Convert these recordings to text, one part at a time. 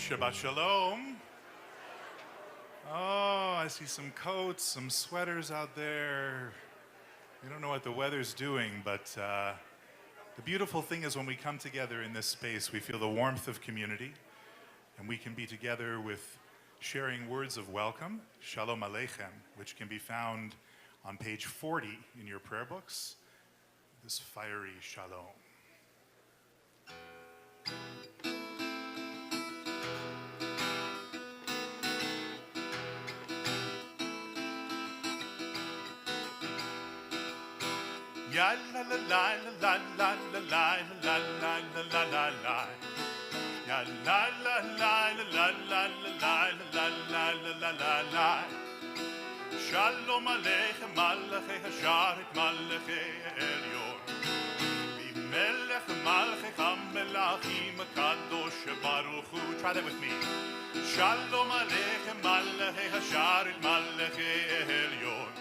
Shabbat Shalom. Oh, I see some coats, some sweaters out there. We don't know what the weather's doing, but the beautiful thing is when we come together in this space, we feel the warmth of community, and we can be together with sharing words of welcome, Shalom Aleichem, which can be found on page 40 in your prayer books, this fiery Shalom. Ya la la la la la la la la la la la la la. Ya la la la la la la la la la la la. Shalom Aleichem Malachei Hasharet Malachei Elyon. Melech Malachei HaMelachim HaKadosh Baruch Hu. Try that with me. Shalom Aleichem Malachei Hasharet Malachei Elyon.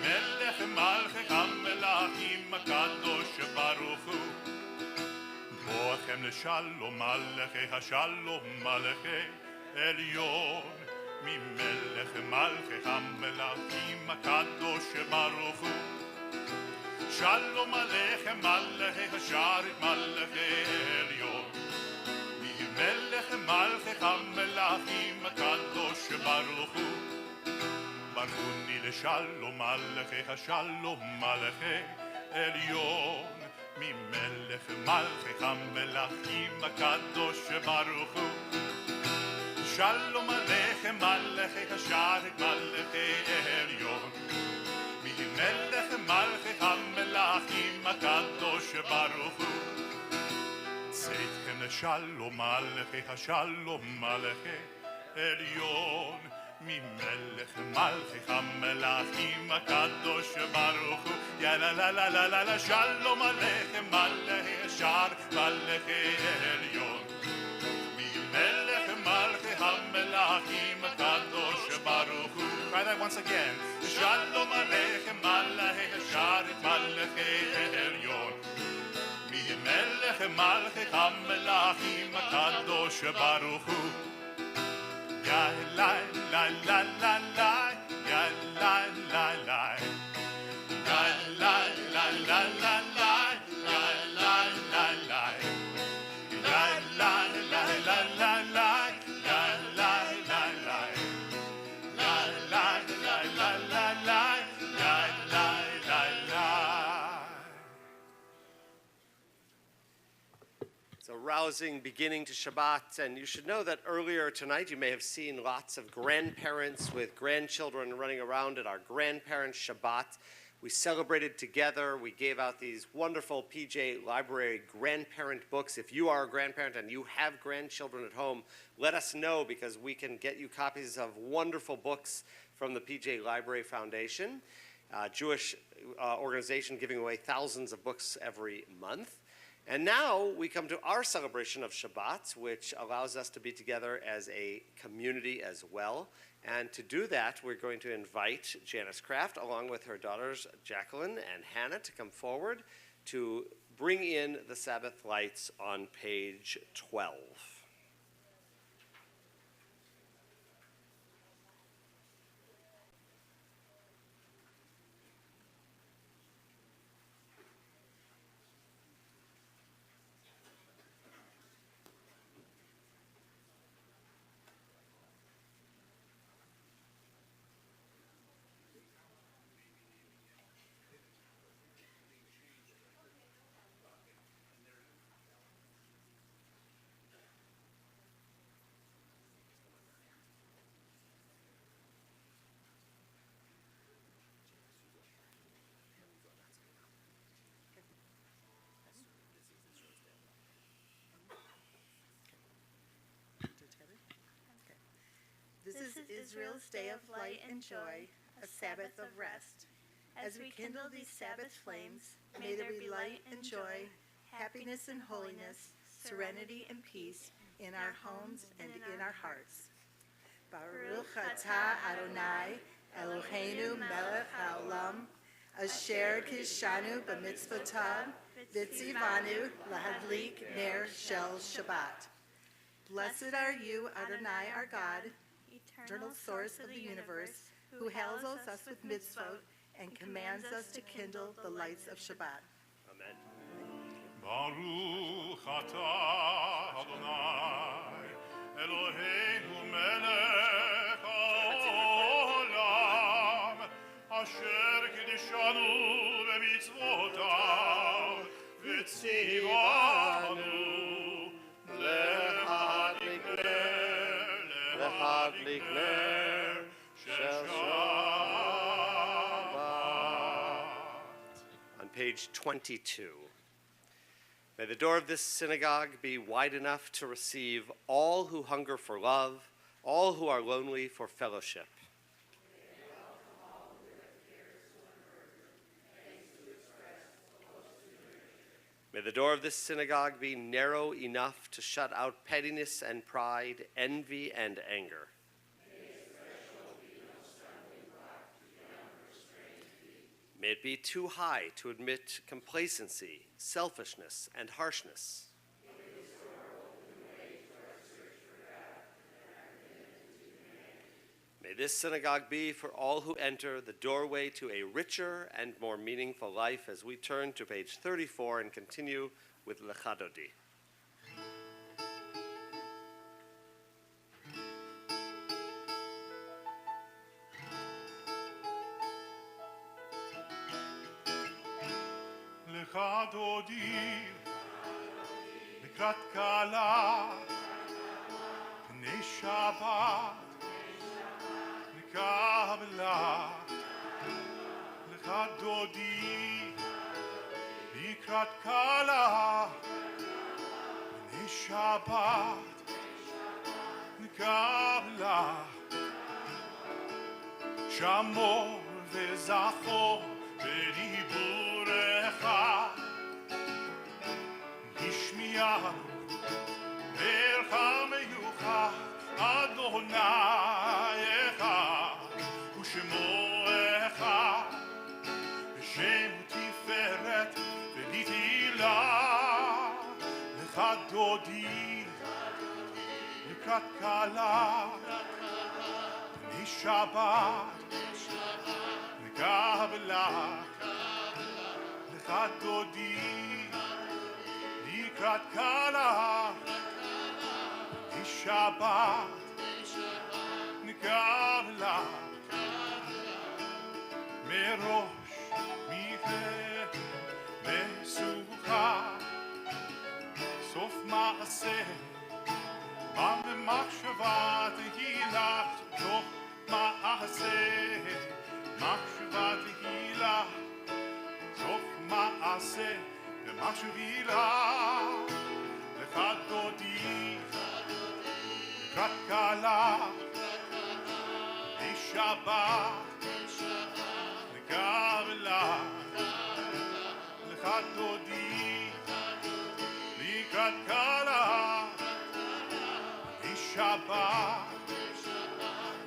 Melech Malachei HaMelachim HaKadosh Baruch Hu. Boachem LeShalom Malachei HaShalom Malachei Elyon. Melech Malachei HaMelachim HaKadosh Baruch Hu. Shalom Aleichem Malachei Hasharet Malachei Elyon. Melech Malachei HaMelachim HaKadosh Baruch Hu. Baruchni LeShalom Malachei HaShalom Malachei Elyon. Melech Malachei HaMelachim HaKadosh Baruch Hu. Shalom Aleichem Malachei Hasharet Malachei Elyon. Melech Malachei HaMelachim HaKadosh Baruch Hu. Tzedchem LeShalom Malachei HaShalom Malachei Elyon. Melech Malachei HaMelachim HaKadosh Baruch Hu. Ya la la la la la la. Shalom Aleichem Malachei Hasharet Malachei Elyon. Melech Malachei HaMelachim HaKadosh Baruch Hu. Try that once again. Shalom Aleichem Malachei Hasharet Malachei Elyon. Melech Malachei HaMelachim HaKadosh Baruch Hu. Ya la la la la la. Ya la la la. Ya la la la la la. Ya la la la. Ya la la la la la. Ya la la la. La la la la la la. Ya la la la. It's a rousing beginning to Shabbat, and you should know that earlier tonight you may have seen lots of grandparents with grandchildren running around at our Grandparents Shabbat. We celebrated together. We gave out these wonderful PJ Library grandparent books. If you are a grandparent and you have grandchildren at home, let us know because we can get you copies of wonderful books from the PJ Library Foundation, Jewish organization giving away thousands of books every month. And now we come to our celebration of Shabbat, which allows us to be together as a community as well. And to do that, we're going to invite Janice Kraft, along with her daughters Jacqueline and Hannah, to come forward to bring in the Sabbath lights on page 12. This is Israel's day of light and joy, a Sabbath of rest. As we kindle these Sabbath flames, may there be light and joy, happiness and holiness, serenity and peace in our homes and in our hearts. Baruch atah Adonai, Eloheinu melech haolam, asher kishanu b'mitzvotav, v'tzivanu lahadlik ner shel Shabbat. Blessed are you, Adonai, our God, eternal source of the universe, who hallows us with mitzvot and commands us to kindle the lights of Shabbat. Amen. Baruch atah Adonai Eloheinu melech haolam asher kiddushanu b'mitzvotav v'tzivanu lehadlik ner shel Shabbat. On page 22. May the door of this synagogue be wide enough to receive all who hunger for love, all who are lonely for fellowship. May the door of this synagogue be narrow enough to shut out pettiness and pride, envy and anger. May it be too high to admit complacency, selfishness, and harshness. May this synagogue be for all who enter the doorway to a richer and more meaningful life, as we turn to page 34 and continue with Lecha Dodi. Lecha Dodi לקראת קהלה פני שבת נקבלה Lecha Dodi לקראת קהלה פני שבת נקבלה שמור וזכור בדיבורך השמיענו דרך המיוחד אדוני אחד ושמו אחד בשם תפארת ונתהילה Lecha Dodi לקראת קהלה פני שבת נקבלה Lecha Dodi לקראת קהלה פני שבת נקבלה מראש מכם משוכה סוף מעשה בא במחשבה תהילה סוף מעשה מחשבה תהילה סוף מעשה במחשבילה Lecha Dodi לקראת קהלה פני שבת נקבלה Lecha Dodi לקראת קהלה פני שבת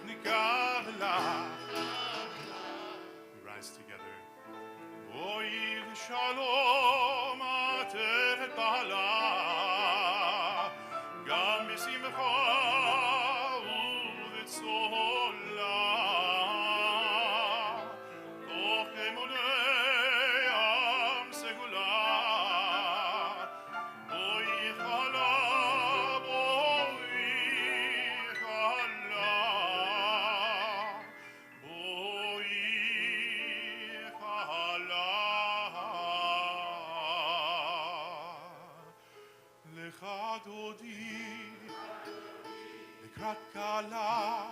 נקבלה We rise together. Oy shalom atet bala gam besimcha uvitzola toch emunei am segula oy chala Lecha Dodi לקראת קהלה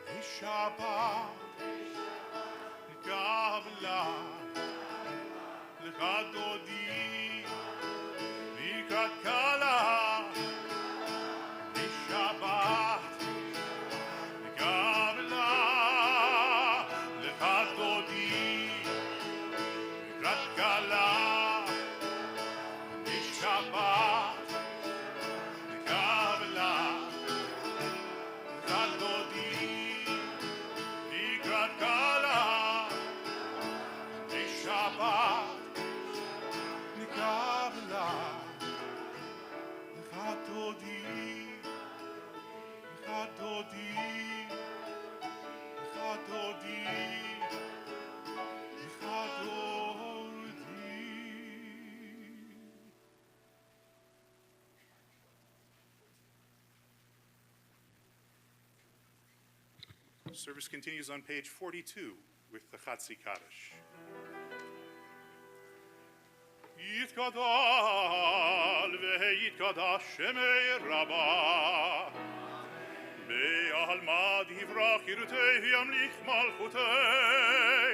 פני שבת נקבלה Lecha Dodi לקראת קהלה פני שבת נקבלה Lecha Dodi לקראת קהלה Shabbat, Kabbalah, Lecha Dodi, לקראת קהלה, Shabbat, Kabbalah, Service continues on page 42 with the Chatzi Kaddish. Yitgadal ve'yitgadash shemei Rabbah Be'alma divrach yirutei yamlich malchutei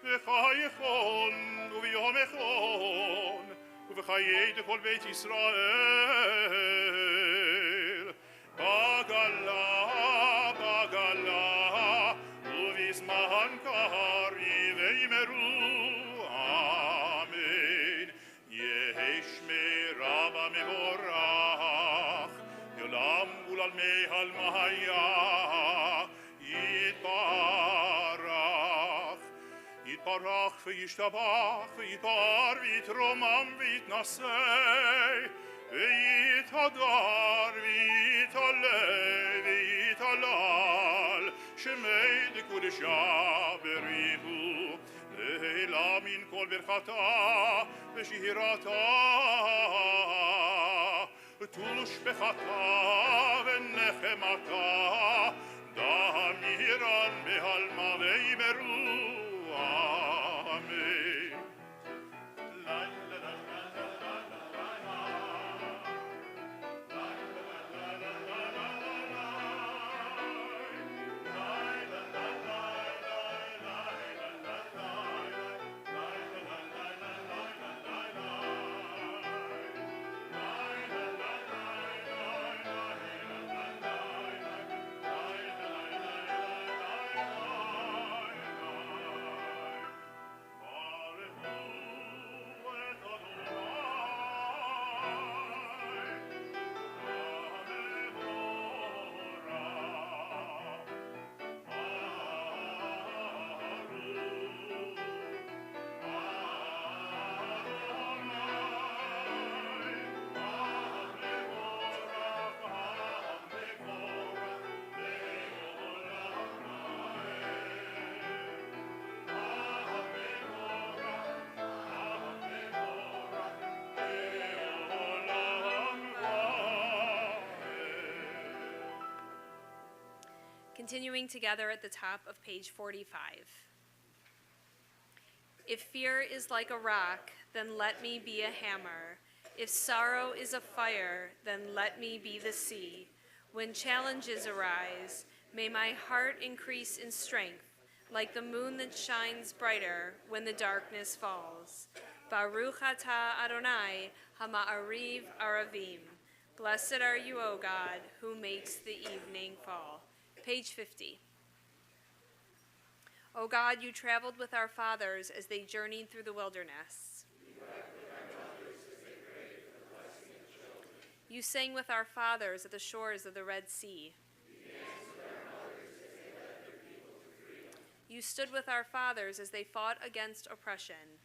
V'chayechon u'v'yomechon U'v'chayei dekol beit Yisrael Bagala, bagala U'vizman kari ve'imeru Amen Yesh me Rabba mevorach Yolam ulal mehal mahaya Yitbarach Yitbarach v'yishtabach v'yitbar v'yitromam v'yitnasei v'yithadar v'yithaleh v'yithalal Shemei dekudesha berihu Leila min kol berchata v'shihirata Tushbechata v'nechemata Damiran behalma ve'imeru Amen La la la la la la la Continuing together at the top of page 45. If fear is like a rock, then let me be a hammer. If sorrow is a fire, then let me be the sea. When challenges arise, may my heart increase in strength, like the moon that shines brighter when the darkness falls. Baruch atah Adonai, hama'ariv aravim. Blessed are you, O God, who makes the evening fall. Page 50. O God, you traveled with our fathers as they journeyed through the wilderness. You sang with our fathers at the shores of the Red Sea. You stood with our fathers as they fought against oppression.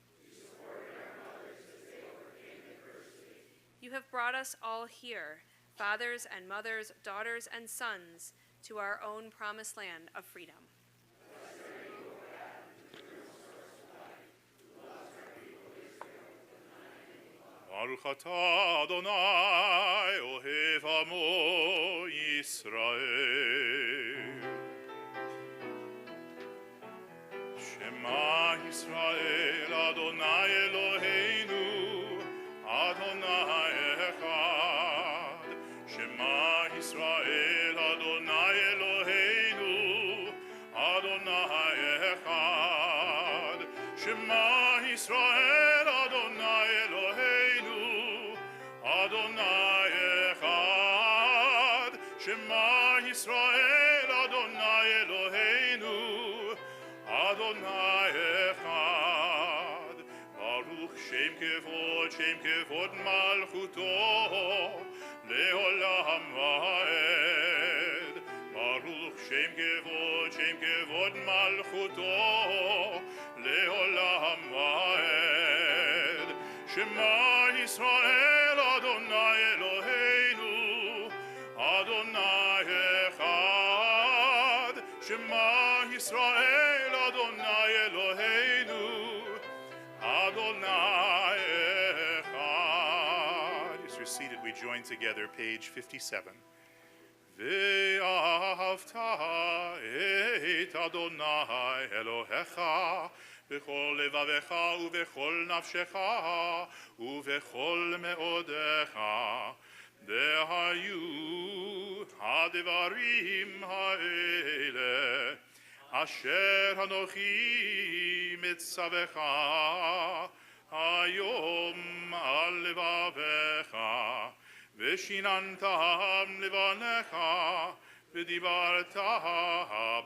You have brought us all here, fathers and mothers, daughters and sons, to our own promised land of freedom. Baruch atah Adonai ohev amo Yisrael. Shema Yisrael Adonai Eloheinu Adonai echad. Shema Yisrael Adonai Eloheinu Adonai echad. Shema Yisrael Adonai Eloheinu Adonai echad. Shema Yisrael Adonai Eloheinu Adonai echad. Baruch Shem Kevod Malchuto Leolam Vaed. Baruch Shem Kevod Malchuto Leolam Vaed. Shema Yisrael Adonai Eloheinu Adonai echad. Shema Yisrael Adonai Eloheinu Adonai echad. As you're seated, we join together, page 57. ואהבת את אדוני אלוהיך בכל לבבך ובכל נפשך ובכל מאודך. והיו הדברים האלה אשר אנוכי מצווך היום על לבבך, ושיננתם לבניך, ודיברת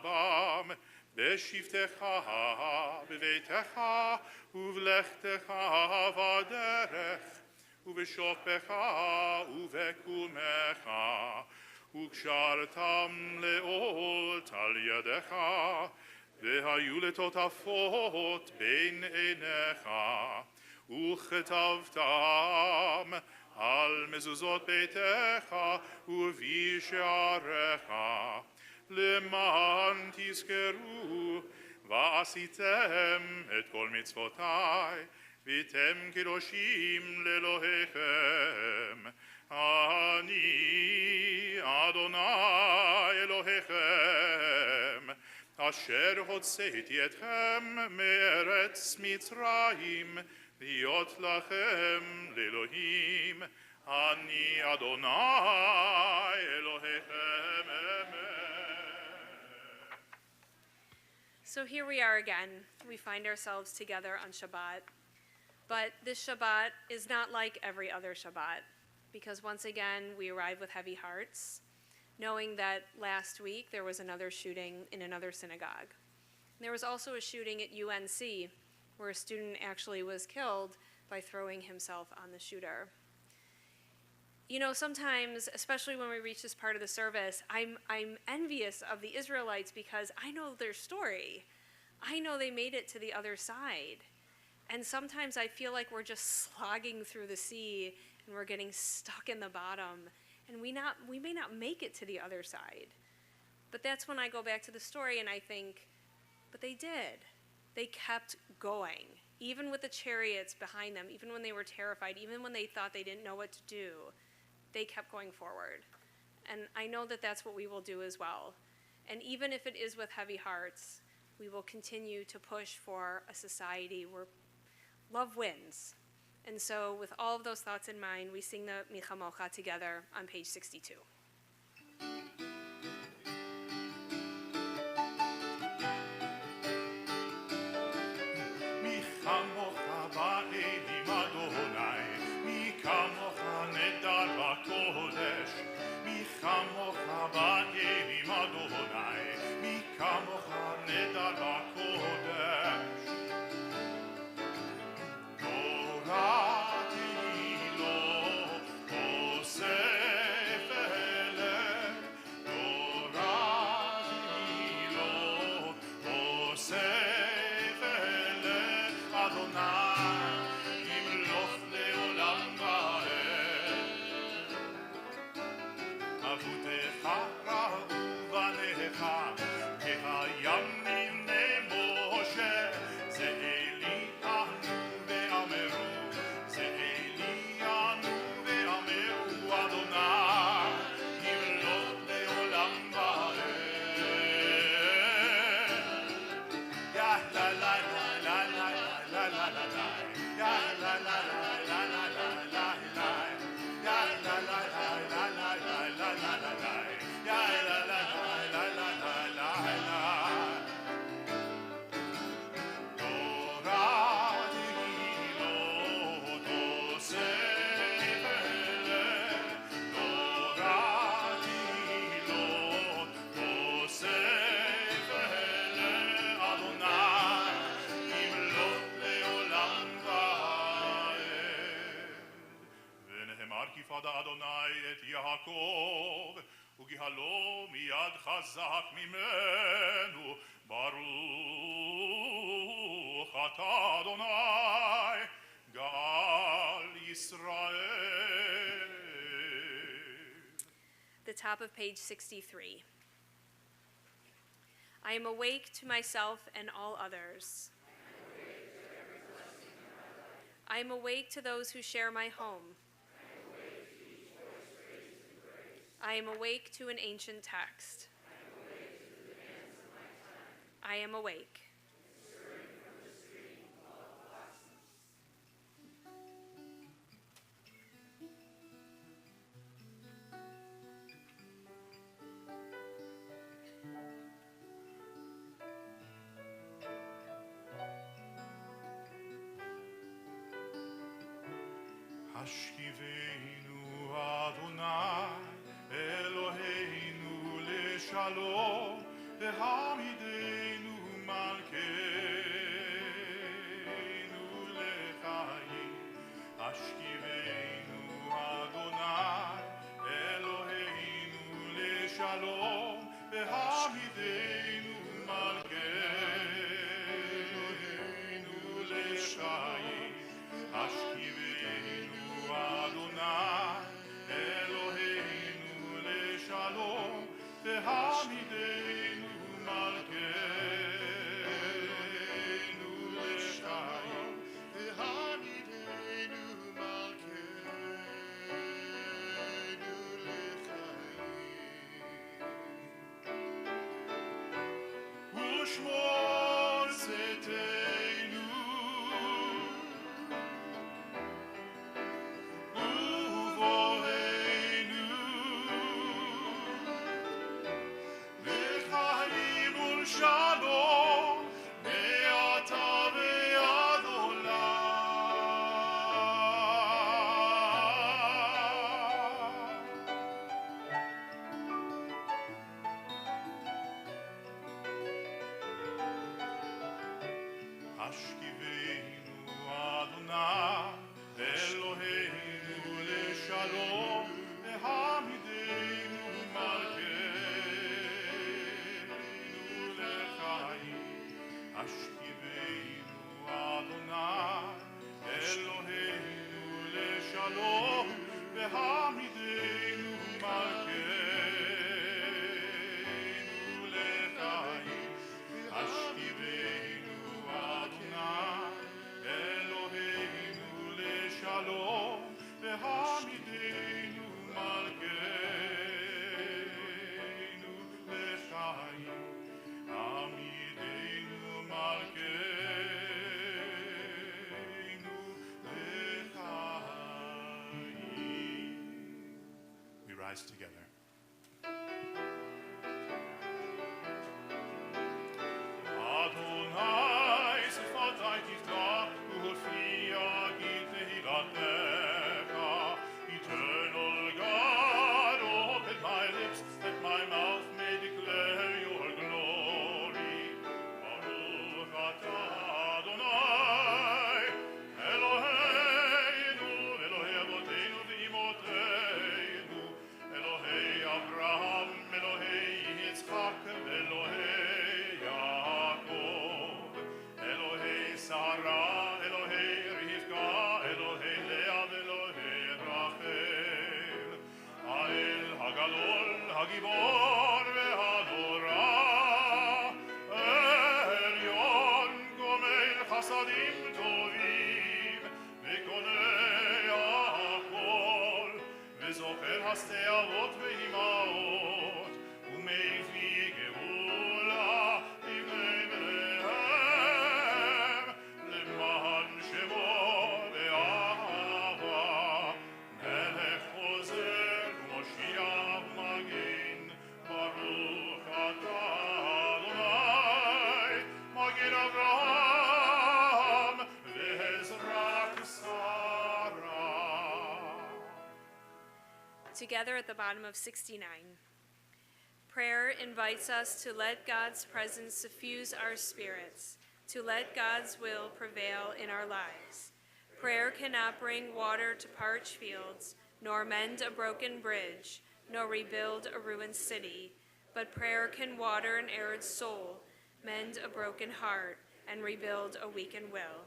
בם בשבתך בביתך ובלכתך בדרך ובשופך ובקומך, וקשרתם לאות על ידך, והיו לטוטפות בין עיניך, וכתבתם על מזוזות ביתך ובשעריך, למען תזכרו ועשיתם את כל מצוותיי, והייתם קדושים לאלוהיכם. אני אדוני אלוהיכם, אשר הוצאתי אתכם מארץ מצרים, להיות לכם לאלוהים. אני אדוני אלוהיכם. So here we are again. We find ourselves together on Shabbat. But this Shabbat is not like every other Shabbat, because once again we arrive with heavy hearts, knowing that last week there was another shooting in another synagogue. There was also a shooting at UNC, where a student actually was killed by throwing himself on the shooter. You know, sometimes, especially when we reach this part of the service, I'm envious of the Israelites because I know their story. I know they made it to the other side. And sometimes I feel like we're just slogging through the sea and we're getting stuck in the bottom, and we may not make it to the other side. But that's when I go back to the story and I think, but they did. They kept going, even with the chariots behind them, even when they were terrified, even when they thought they didn't know what to do. They kept going forward. And I know that that's what we will do as well. And even if it is with heavy hearts, we will continue to push for a society where love wins. And so with all of those thoughts in mind, we sing the Michamocha together on page 62. אדוני את יעקב, וגהלו מיד חזק ממנו, ברוך אתה אדוני, גאל ישראל. The top of page 63. I am awake to myself and all others. I am awake to those who share my home. I am awake to an ancient text. I am awake. השכיבנו אדוני אלוהינו לשלום והעמידנו מלכנו לחיים. השכיבנו אדוני אלוהינו לשלום והעמידנו מלכנו לחיים. השכיבנו אדוני אלוהינו לשלום והעמידנו מלכנו לחיים. והעמידנו מלכנו לחיים. ושמור צאתנו ובואנו לחיים ולשלום מעתה ועד עולם. השכיבנו אדוני אלוהינו לשלום והעמידנו מלכנו לחיים. השכיבנו אדוני אלוהינו לשלום והעמידנו מלכנו לחיים. השכיבנו אדוני אלוהינו לשלום והעמידנו מלכנו לחיים. עמידנו מלכנו לחיים. We rise together. אדוני שפתי תפתח ולפי יגיד תהילתך. Eternal God, open my lips that my mouth may declare your glory. Baruch atah Adonai Eloheinu Elohei avotenu ve'imotenu Elohei Abraham Elohei Yitzchak Elohei Yaakov Elohei Sarah Elohei Rivka Elohei Leah Elohei Rachel Ha'el Hagadol Hagibor ve'Hanora Elyon Gomel Chasadim Tovim Ve'konei Hakol Ve'zocher Hasei Avot ve'Imaot U'mevii Geula Livnei Bneihem למען שמו ואהבה מלך חוזר ומושיע ומגן. ברוך אתה אדוני מגן אברהם ועזרת שרה. Together at the bottom of 69. Prayer invites us to let God's presence suffuse our spirits, to let God's will prevail in our lives. Prayer cannot bring water to parched fields, nor mend a broken bridge, nor rebuild a ruined city, but prayer can water an arid soul, mend a broken heart, and rebuild a weakened will.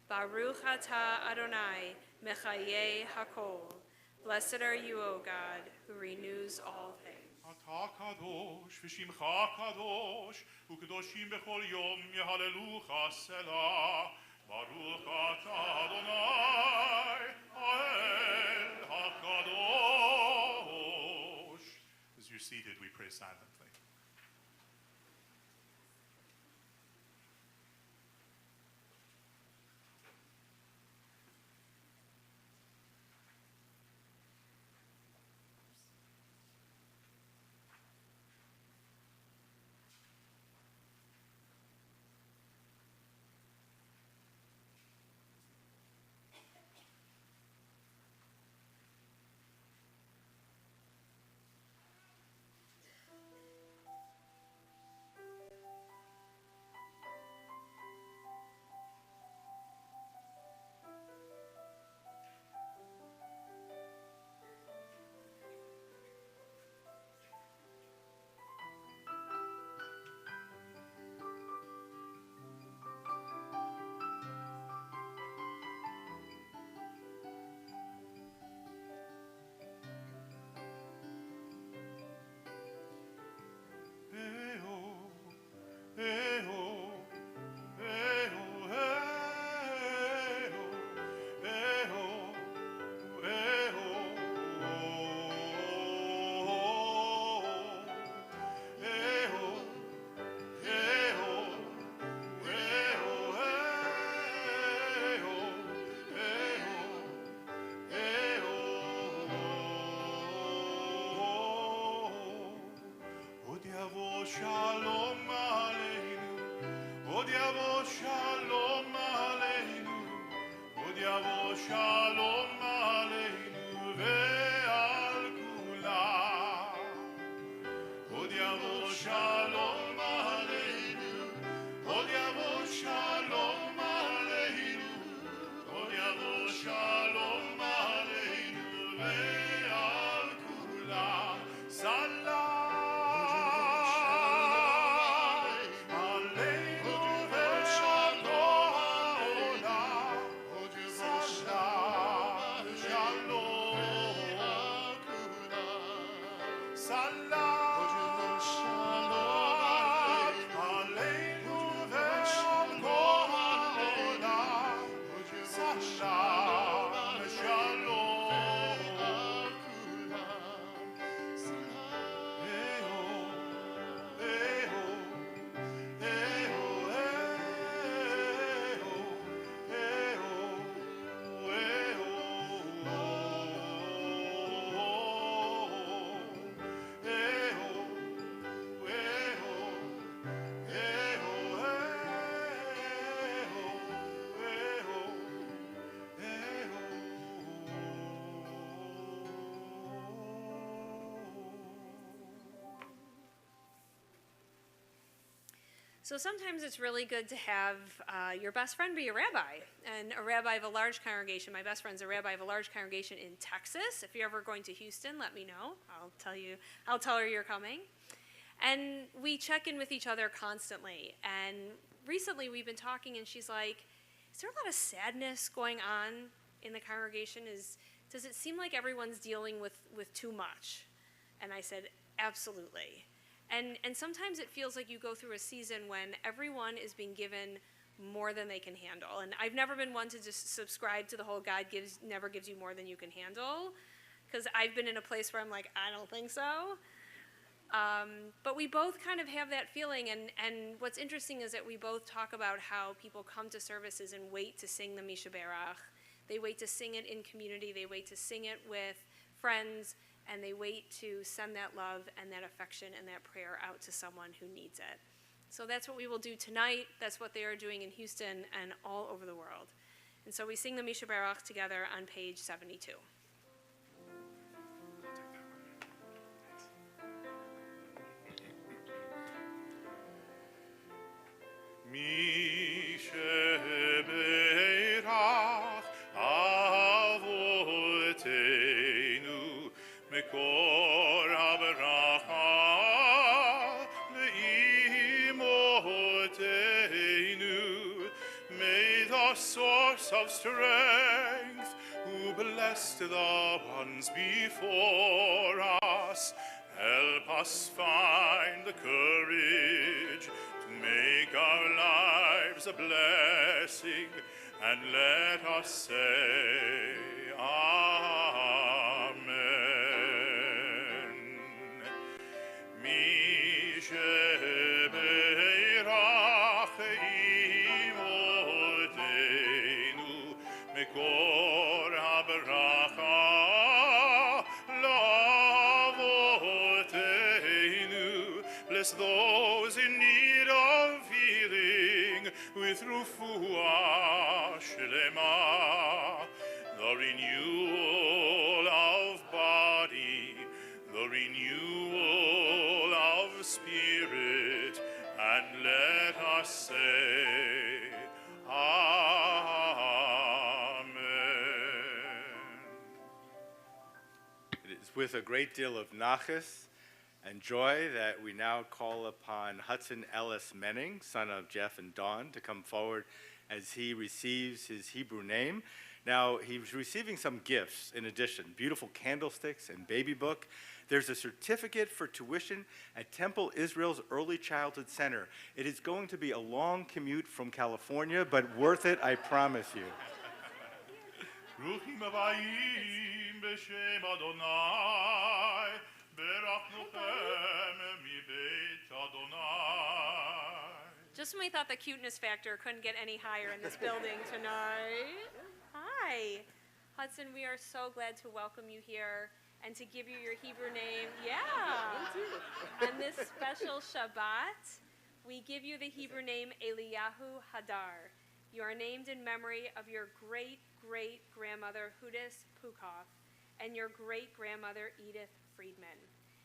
Baruch atah Adonai, Mechayeh Hakol. Blessed are you, O God, who renews all things. אתה קדוש ושמך קדוש וקדושים בכל יום יהללוך סלה. ברוך אתה אדוני האל הקדוש you're seated, we pray silently. Shalom Aleinu, Od Yavo Shalom Aleinu, Od Yavo Shalom Aleinu ve'al kulam. Od Yavo Shalom Aleinu, Od Yavo Shalom Aleinu, Od Yavo Shalom Aleinu ve'al kulam. Salam. So sometimes it's really good to have your best friend be a rabbi, and a rabbi of a large congregation. My best friend's a rabbi of a large congregation in Texas. If you're ever going to Houston, let me know. I'll tell her you're coming. And we check in with each other constantly. And recently we've been talking, and she's like, is there a lot of sadness going on in the congregation? Does it seem like everyone's dealing with too much? And I said, absolutely. And sometimes it feels like you go through a season when everyone is being given more than they can handle. And I've never been one to just subscribe to the whole God never gives you more than you can handle, because I've been in a place where I'm like, I don't think so. But we both kind of have that feeling, and what's interesting is that we both talk about how people come to services and wait to sing the Misha Berach. They wait to sing it in community, they wait to sing it with friends, and they wait to send that love and that affection and that prayer out to someone who needs it. So that's what we will do tonight. That's what they are doing in Houston and all over the world. And so we sing the Misha Berach together on page 72. Misha Berach Avotenu Mekor HaBeracha Le'imotenu. May the source of strength, who blessed the ones before us, help us find the courage to make our lives a blessing, and let us say Amen. שברך אמותינו מקור הברכה לאבותינו. Bless those in need of healing with refuah shlema, the renewal of body, the renewal of spirit, and let us say, Amen. It is with a great deal of nachas and joy that we now call upon Hudson Ellis Menning, son of Jeff and Dawn, to come forward as he receives his Hebrew name. Now, he's receiving some gifts in addition, beautiful candlesticks and baby book. There's a certificate for tuition at Temple Israel's Early Childhood Center. It is going to be a long commute from California, but worth it, I promise you. ברוכים הבאים בשם אדוני, ברכנוכם מבית אדוני. Just when we thought the cuteness factor couldn't get any higher in this building tonight. Hi. Hudson, we are so glad to welcome you here and to give you your Hebrew name. Yeah. On this special Shabbat, we give you the Hebrew name Eliyahu Hadar. You are named in memory of your great-great-grandmother Hudis Pukoff and your great-grandmother Edith Friedman.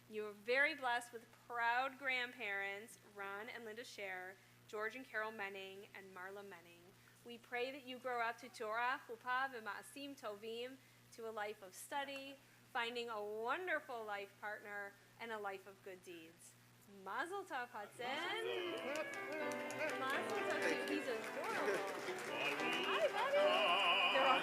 You are very blessed with proud grandparents, Ron and Linda Scher, George and Carol Menning, and Marla Menning. We pray that you grow up to Torah, Chuppah, v'ma'asim tovim, to a life of study, finding a wonderful life partner, and a life of good deeds. Mazel tov, Hudson. Mazel tov to you. He's adorable. Hi, buddy. They're all...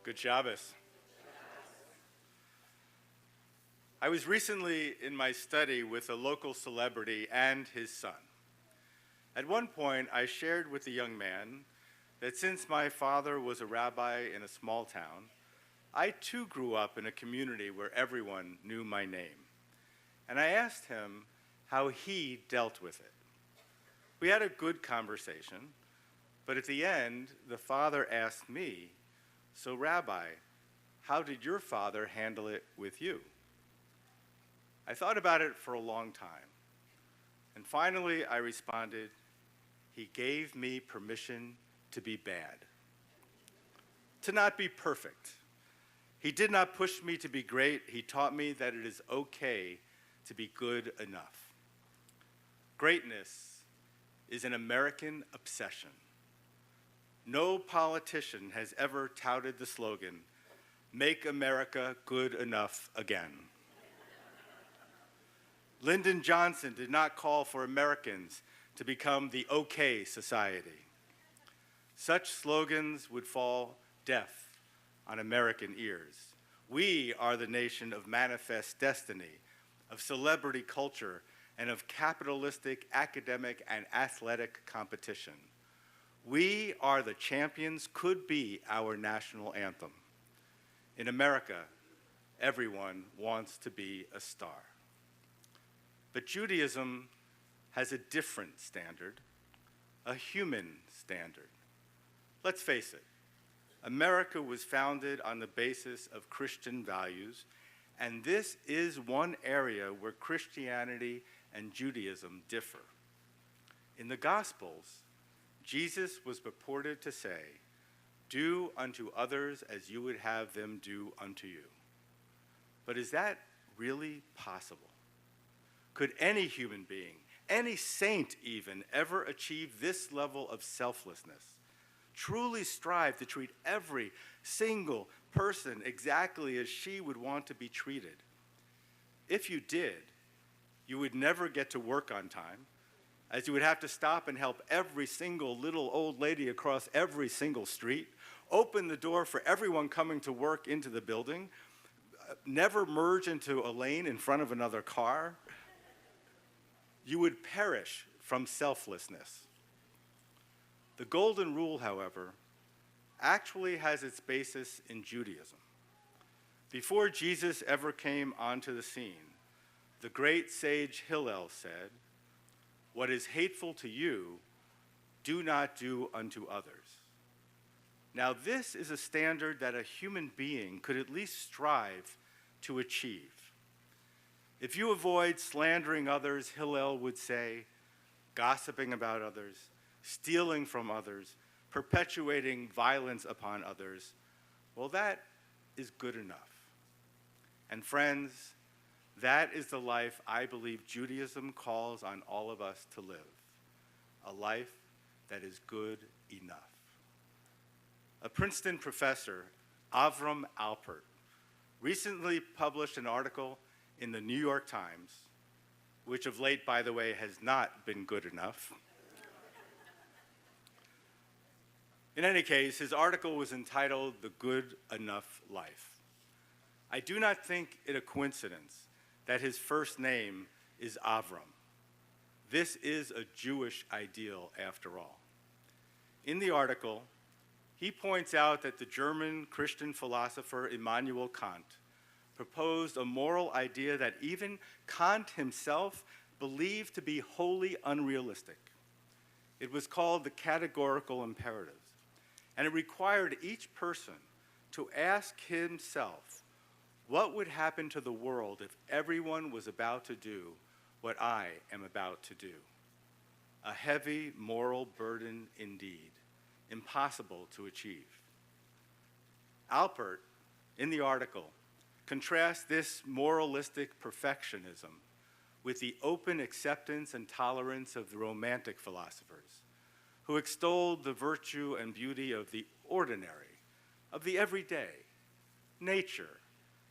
Good Shabbos. I was recently in my study with a local celebrity and his son. At one point, I shared with the young man that since my father was a rabbi in a small town, I too grew up in a community where everyone knew my name. And I asked him how he dealt with it. We had a good conversation, but at the end, the father asked me, "So, Rabbi, how did your father handle it with you?" I thought about it for a long time, and finally I responded, "He gave me permission to be bad, to not be perfect. He did not push me to be great. He taught me that it is okay to be good enough." Greatness is an American obsession. No politician has ever touted the slogan, "Make America good enough again." Lyndon Johnson did not call for Americans to become the okay society. Such slogans would fall deaf on American ears. We are the nation of manifest destiny, of celebrity culture, and of capitalistic, academic, and athletic competition. We are the champions could be our national anthem. In America, everyone wants to be a star. But Judaism has a different standard, a human standard. Let's face it, America was founded on the basis of Christian values, and this is one area where Christianity and Judaism differ. In the Gospels, Jesus was purported to say, "Do unto others as you would have them do unto you." But is that really possible? Could any human being, any saint even, ever achieve this level of selflessness? Truly strive to treat every single person exactly as she would want to be treated? If you did, you would never get to work on time, as you would have to stop and help every single little old lady across every single street, open the door for everyone coming to work into the building, never merge into a lane in front of another car. You would perish from selflessness. The golden rule, however, actually has its basis in Judaism. Before Jesus ever came onto the scene, the great sage Hillel said, "What is hateful to you, do not do unto others." Now, this is a standard that a human being could at least strive to achieve. If you avoid slandering others, Hillel would say, gossiping about others, stealing from others, perpetuating violence upon others, well, that is good enough. And friends, that is the life I believe Judaism calls on all of us to live, a life that is good enough. A Princeton professor, Avram Alpert, recently published an article in the New York Times, which of late, by the way, has not been good enough. In any case, his article was entitled "The Good Enough Life." I do not think it a coincidence that his first name is Avram. This is a Jewish ideal, after all. In the article, he points out that the German Christian philosopher Immanuel Kant proposed a moral idea that even Kant himself believed to be wholly unrealistic. It was called the categorical imperative, and it required each person to ask himself, what would happen to the world if everyone was about to do what I am about to do? A heavy moral burden indeed, impossible to achieve. Alpert, in the article, contrasts this moralistic perfectionism with the open acceptance and tolerance of the Romantic philosophers, who extolled the virtue and beauty of the ordinary, of the everyday, nature,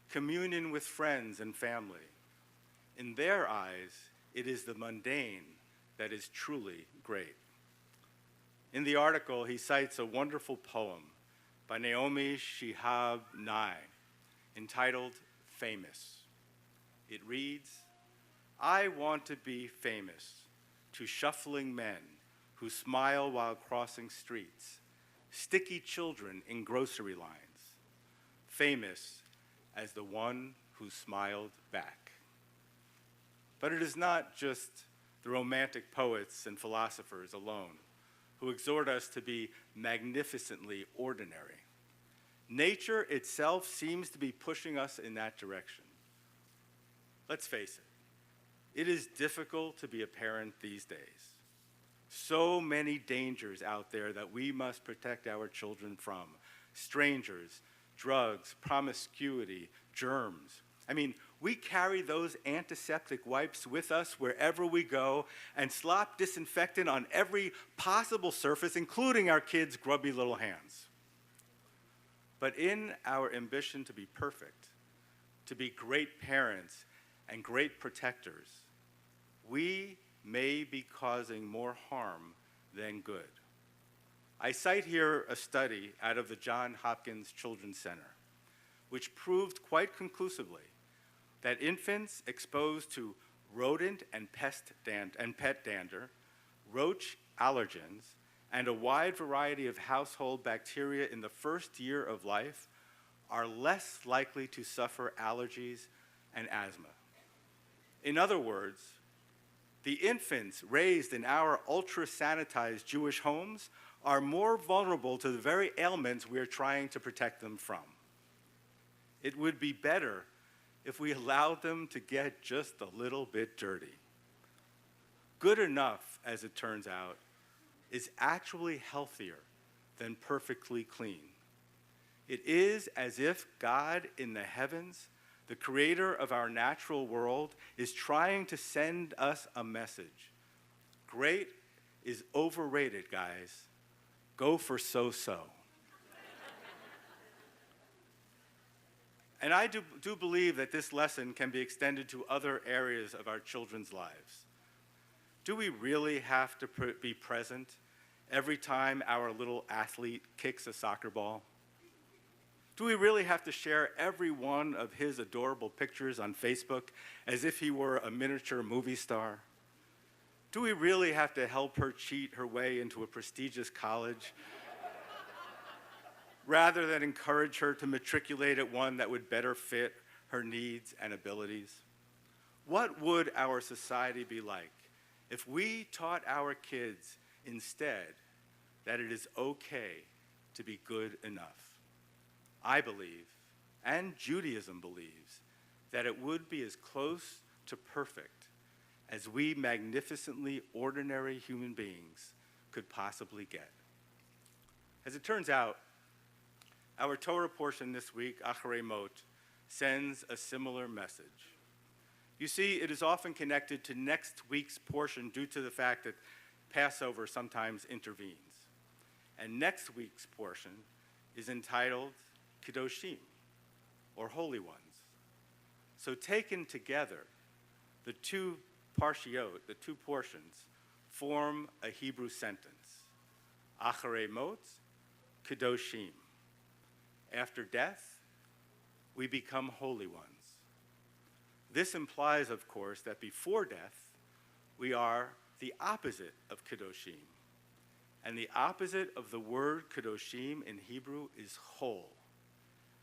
communion with friends and family. In their eyes, it is the mundane that is truly great. In the article, he cites a wonderful poem by Naomi Shihab Nye entitled "Famous." It reads, "I want to be famous to shuffling men who smile while crossing streets, sticky children in grocery lines, famous as the one who smiled back." But it is not just the Romantic poets and philosophers alone who exhort us to be magnificently ordinary. Nature itself seems to be pushing us in that direction. Let's face it, it is difficult to be a parent these days. So many dangers out there that we must protect our children from: strangers, drugs, promiscuity, germs. I mean, we carry those antiseptic wipes with us wherever we go and slop disinfectant on every possible surface, including our kids' grubby little hands. But in our ambition to be perfect, to be great parents and great protectors, we may be causing more harm than good. I cite here a study out of the Johns Hopkins Children's Center, which proved quite conclusively that infants exposed to rodent and pet dander, roach allergens, and a wide variety of household bacteria in the first year of life are less likely to suffer allergies and asthma. In other words, the infants raised in our ultra-sanitized Jewish homes are more vulnerable to the very ailments we are trying to protect them from. It would be better if we allowed them to get just a little bit dirty. Good enough, as it turns out, is actually healthier than perfectly clean. It is as if God in the heavens the creator of our natural world, is trying to send us a message. Great is overrated, guys. Go for so-so. And I do believe that this lesson can be extended to other areas of our children's lives. Do we really have to be present every time our little athlete kicks a soccer ball? Do we really have to share every one of his adorable pictures on Facebook as if he were a miniature movie star? Do we really have to help her cheat her way into a prestigious college rather than encourage her to matriculate at one that would better fit her needs and abilities? What would our society be like if we taught our kids instead that it is okay to be good enough? I believe, and Judaism believes, that it would be as close to perfect as we magnificently ordinary human beings could possibly get. As it turns out, our Torah portion this week, Acharei Mot, sends a similar message. You see, it is often connected to next week's portion due to the fact that Passover sometimes intervenes. And next week's portion is entitled Kedoshim, or Holy Ones. So taken together, the two parshiot, the two portions, form a Hebrew sentence. Acharei Mot, Kedoshim. After death, we become holy ones. This implies, of course, that before death, we are the opposite of Kedoshim. And the opposite of the word Kedoshim in Hebrew is Chol.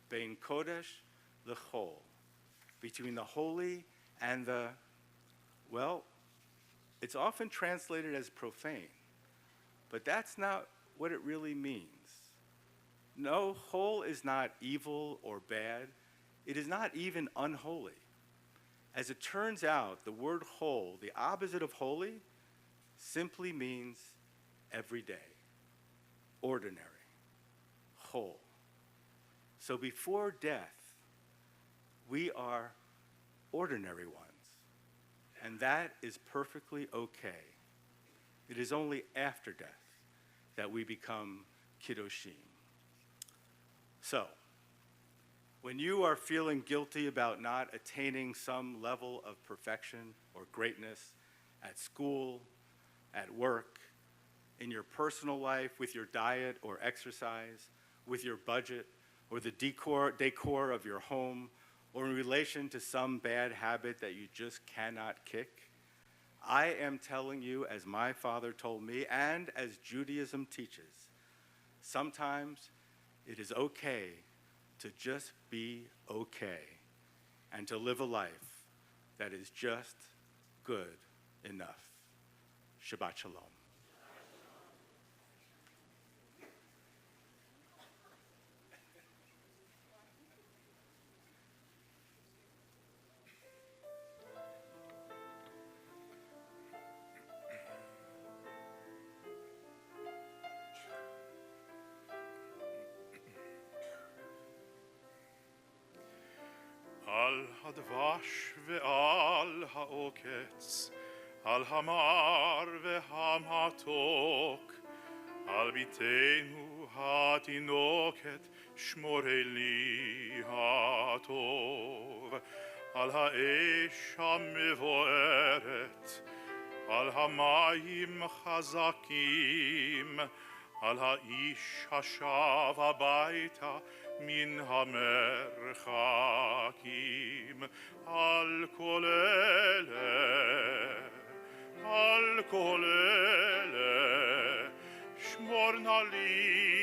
Bein Kodesh leChol. Between the holy and the, well, it's often translated as profane. But that's not what it really means. No, Chol is not evil or bad. It is not even unholy. As it turns out, the word Chol, the opposite of holy, simply means everyday, ordinary, Chol. So before death, we are ordinary ones, and that is perfectly okay. It is only after death that we become Kiddushim. So, when you are feeling guilty about not attaining some level of perfection or greatness at school, at work, in your personal life, with your diet or exercise, with your budget, or the decor of your home, or in relation to some bad habit that you just cannot kick, I am telling you, as my father told me, and as Judaism teaches, sometimes it is okay to just be okay and to live a life that is just good enough. Shabbat Shalom. על הדבש ועל העוקץ, על המר והמתוק, על ביתנו התינוקת שמורי לי הטוב, על האש המבוערת, על המים חזקים, על האיש השב הביתה מן המרחקים, על כל אלה, שמור נא לי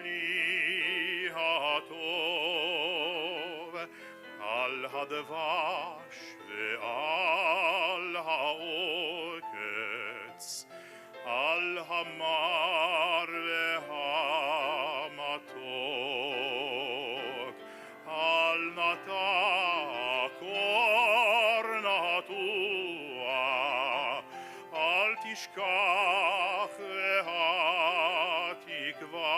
אלי הטוב, על הדבש ועל העוקץ, על המר והמתוק, על נטע קורנתוע, אל תשכח והתקווה,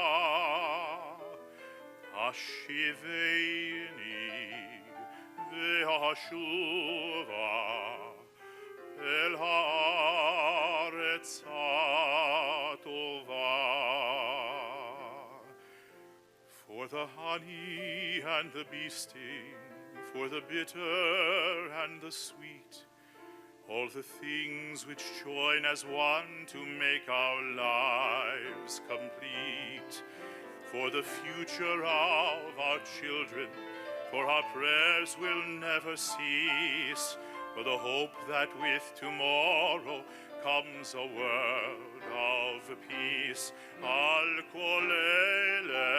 השיבני והשובה אל הארץ הטובה. For the honey and the bee sting, for the bitter and the sweet, all the things which join as one to make our lives complete. For the future of our children, for our prayers will never cease, for the hope that with tomorrow comes a world of peace. Al kolele,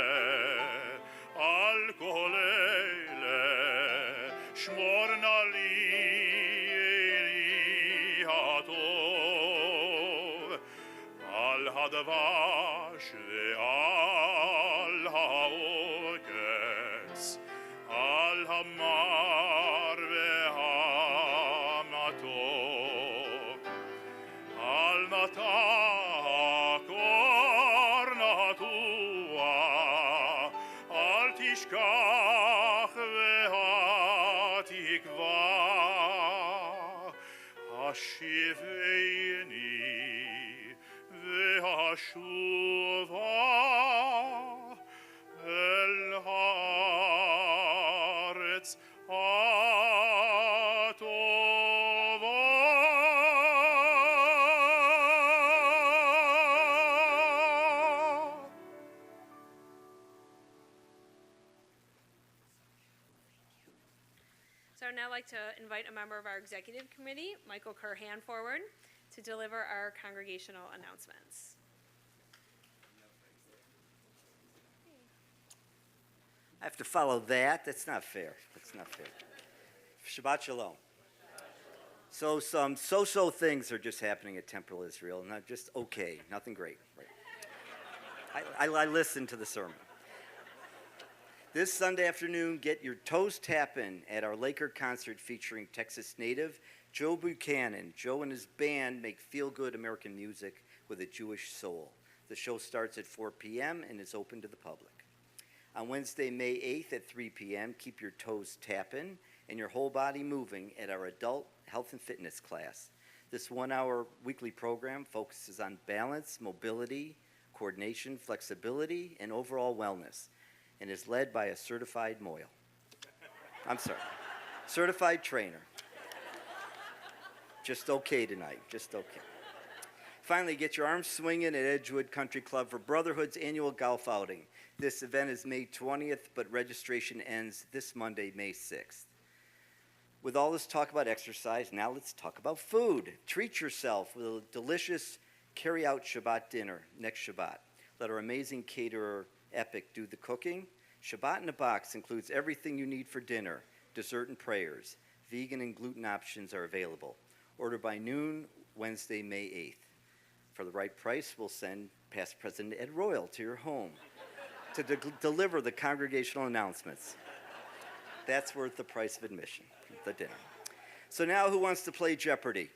shmor na li hatov, al hadavash ve'al ha'oketz, al hamar ve'hamatok, al natak or natua, al tishkach ve'hatikva, hashiveni ve'hashuva el haaretz hatova. So I'd now like to invite a member of our executive committee, Michael Curhan, forward to deliver our congregational announcements. I have to follow that. That's not fair. That's not fair. Shabbat Shalom. So some so-so things are just happening at Temple Israel. Not just okay, nothing great. Right. I listened to the sermon. This Sunday afternoon, get your toes tapping at our Laker concert featuring Texas native Joe Buchanan. Joe and his band make feel-good American music with a Jewish soul. The show starts at 4 p.m. and is open to the public. On Wednesday, May 8th at 3 p.m., keep your toes tapping and your whole body moving at our adult health and fitness class. This one-hour weekly program focuses on balance, mobility, coordination, flexibility, and overall wellness, and is led by a certified certified trainer. Just okay tonight, just okay. Finally, get your arms swinging at Edgewood Country Club for Brotherhood's annual golf outing. This event is May 20th, but registration ends this Monday, May 6th. With all this talk about exercise, now let's talk about food. Treat yourself with a delicious carry-out Shabbat dinner next Shabbat. Let our amazing caterer, Epic, do the cooking. Shabbat in a Box includes everything you need for dinner, dessert, and prayers. Vegan and gluten options are available. Order by noon, Wednesday, May 8th. For the right price, we'll send past President Ed Royal to your home to deliver the congregational announcements. That's worth the price of admission, the dinner. So now who wants to play Jeopardy?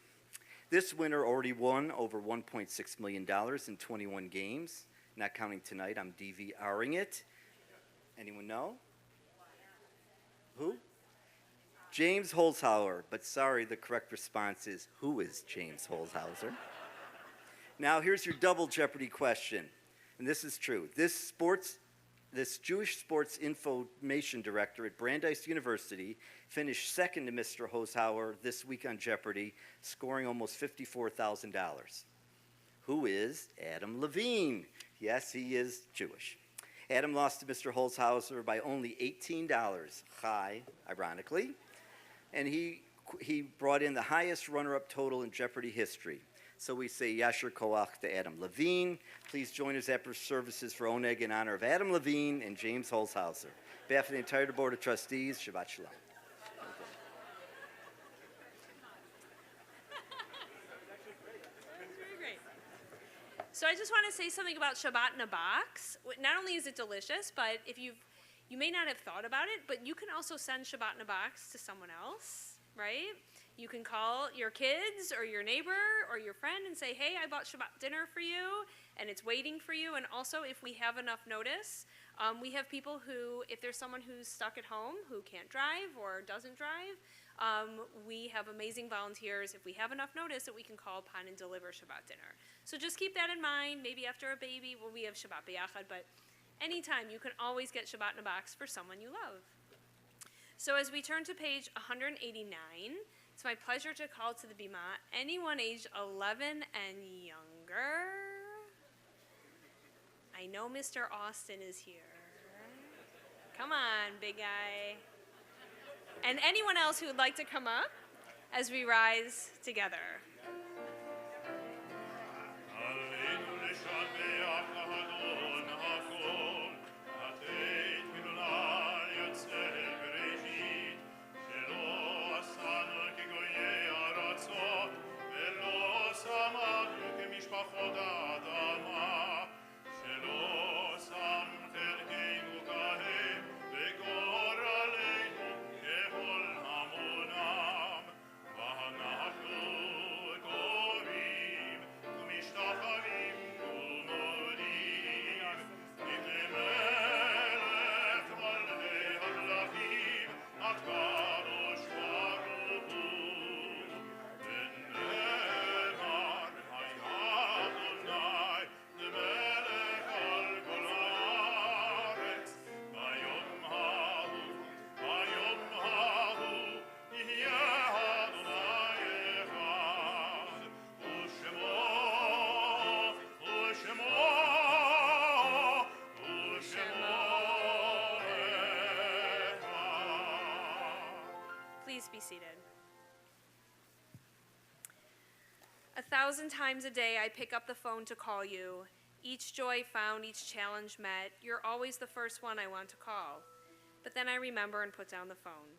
This winner already won over $1.6 million in 21 games. Not counting tonight, I'm DVRing it. Anyone know? Who? James Holzhauer, but sorry, the correct response is, who is James Holzhauer? Now, here's your double Jeopardy question, and this is true. This Jewish sports information director at Brandeis University finished second to Mr. Holzhauer this week on Jeopardy, scoring almost $54,000. Who is Adam Levine? Yes, he is Jewish. Adam lost to Mr. Holzhauer by only $18, high, ironically, and he brought in the highest runner-up total in Jeopardy history. So we say Yasher Koach to Adam Levine. Please join us after services for Oneg in honor of Adam Levine and James Holzhauer. On behalf of the entire Board of Trustees, Shabbat Shalom. Great. So I just want to say something about Shabbat in a Box. Not only is it delicious, but if you may not have thought about it, but you can also send Shabbat in a Box to someone else, right? You can call your kids or your neighbor or your friend and say, hey, I bought Shabbat dinner for you, and it's waiting for you. And also, if we have enough notice, We have people who, if there's someone who's stuck at home who can't drive or doesn't drive, we have amazing volunteers if we have enough notice that we can call upon and deliver Shabbat dinner. So just keep that in mind. Maybe after a baby, well, we have Shabbat B'yachad, but anytime you can always get Shabbat in a box for someone you love. So as we turn to page 189, it's my pleasure to call to the Bima anyone aged 11 and younger. I know Mr. Austin is here. Come on, big guy. And anyone else who would like to come up as we rise together. Please be seated. 1,000 times a day I pick up the phone to call you. Each joy found, each challenge met. You're always the first one I want to call. But then I remember and put down the phone.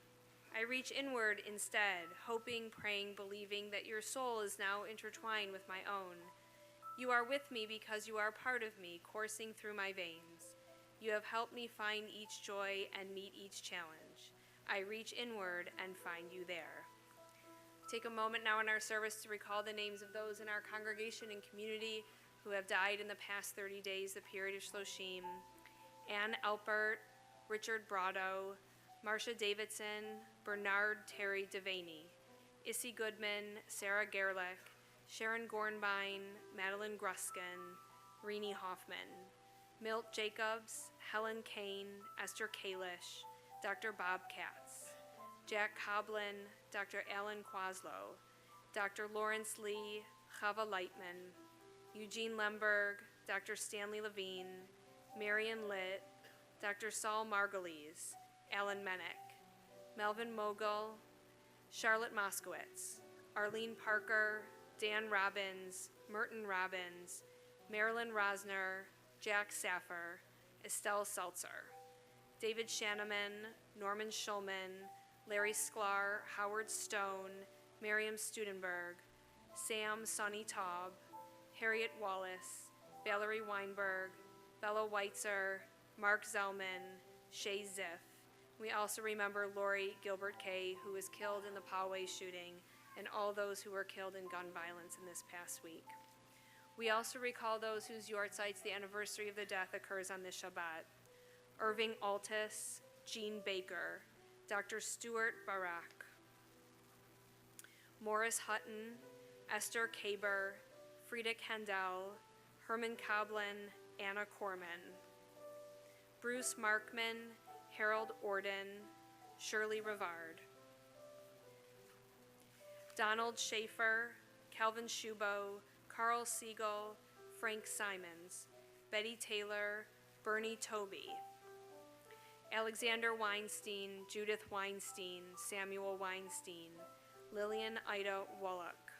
I reach inward instead, hoping, praying, believing that your soul is now intertwined with my own. You are with me because you are part of me, coursing through my veins. You have helped me find each joy and meet each challenge. I reach inward and find you there. Take a moment now in our service to recall the names of those in our congregation and community who have died in the past 30 days, the period of Shloshim. Ann Alpert, Richard Brotto, Marcia Davidson, Bernard Terry Devaney, Issy Goodman, Sarah Gerlich, Sharon Gornbein, Madeline Gruskin, Renee Hoffman, Milt Jacobs, Helen Kane, Esther Kalish, Dr. Bob Katz, Jack Coblin, Dr. Alan Quaslow, Dr. Lawrence Lee, Chava Lightman, Eugene Lemberg, Dr. Stanley Levine, Marion Litt, Dr. Saul Margulies, Alan Menick, Melvin Mogul, Charlotte Moskowitz, Arlene Parker, Dan Robbins, Merton Robbins, Marilyn Rosner, Jack Saffer, Estelle Seltzer, David Shanneman, Norman Schulman, Larry Sklar, Howard Stone, Miriam Studenberg, Sam Sonny Taub, Harriet Wallace, Valerie Weinberg, Bella Weitzer, Mark Zellman, Shay Ziff. We also remember Lori Gilbert Kay, who was killed in the Poway shooting, and all those who were killed in gun violence in this past week. We also recall those whose yortzites the anniversary of the death occurs on this Shabbat. Irving Altus, Jean Baker, Dr. Stuart Barak, Morris Hutton, Esther Kaber, Frida Kendall, Herman Coblin, Anna Corman, Bruce Markman, Harold Orden, Shirley Rivard, Donald Schaefer, Calvin Shubo, Carl Siegel, Frank Simons, Betty Taylor, Bernie Toby, Alexander Weinstein, Judith Weinstein, Samuel Weinstein, Lillian Ida Wallach,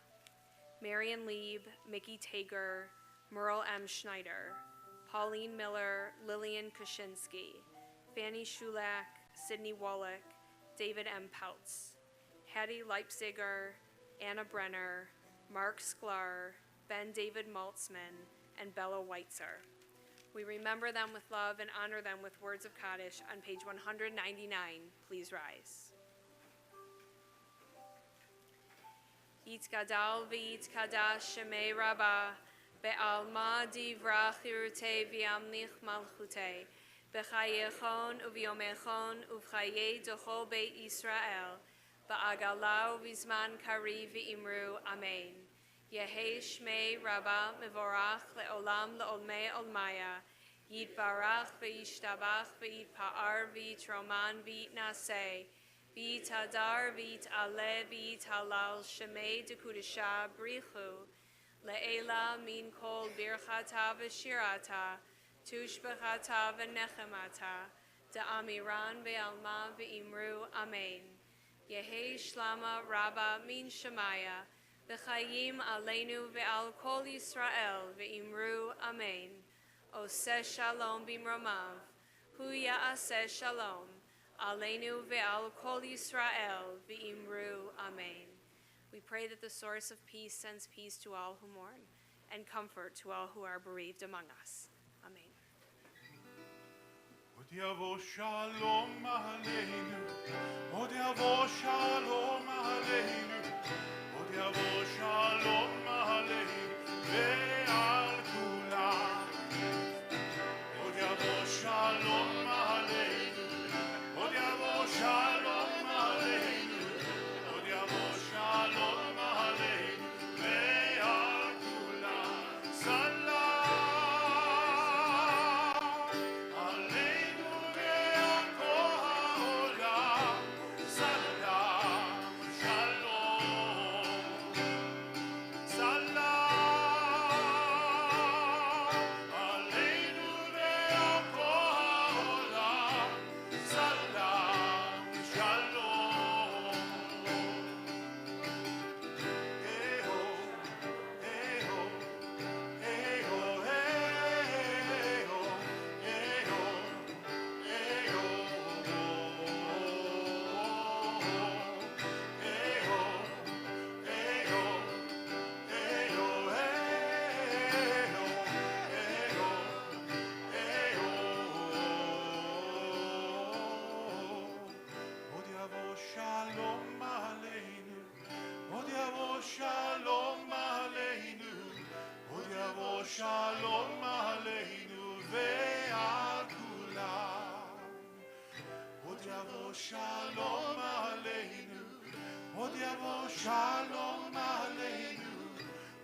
Marion Lieb, Mickey Tager, Merle M. Schneider, Pauline Miller, Lillian Kaczynski, Fanny Schulak, Sidney Wallach, David M. Peltz, Hattie Leipziger, Anna Brenner, Mark Sklar, Ben David Maltzman, and Bella Weitzer. We remember them with love and honor them with words of Kaddish on page 199. Please rise. Yitzgadal v'yitzkadash shemei Rabbah, be'alma divra chirutei v'yamlich malchutei, b'chayechon u'v'yomechon u'v'chayei dochol beit Yisrael, ba'agala u'v'zman kari v'imru, Amen. Yehi shmei rabba mevorach le'olam le'olmei olmaya, yitbarach v'yishtabach v'yitpa'ar v'yitroman v'yitnaseh, v'yitadar v'yit'aleh v'yithalal shemei dekudesha brichu, le'ela min kol birchata v'shirata, tushbechata v'nechemata, da'amiran be'alma v'imru, Amen. Yehi shlama rabba min shemaya, v'chayim aleinu ve'al kol Yisrael ve'imru, Amen. Oseh shalom bimromav, hu ya'aseh shalom, aleinu ve'al kol Yisrael ve'imru, Amen. We pray that the source of peace sends peace to all who mourn and comfort to all who are bereaved among us. Amen. Od yavo shalom aleinu, od yavo shalom aleinu, od yavo shalom aleinu, ve'al kulam. Od yavo shalom aleinu, od yavo shalom aleinu, od yavo shalom aleinu, ve'al kulam. Salam. Shalom aleinu ve'al kulam. Od yavo shalom aleinu. Od yavo shalom aleinu.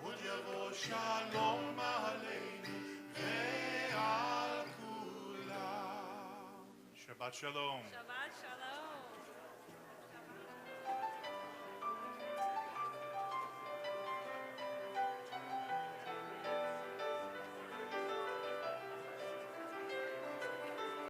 Od yavo shalom aleinu ve'al kulam. Shabbat shalom. Shabbat shalom.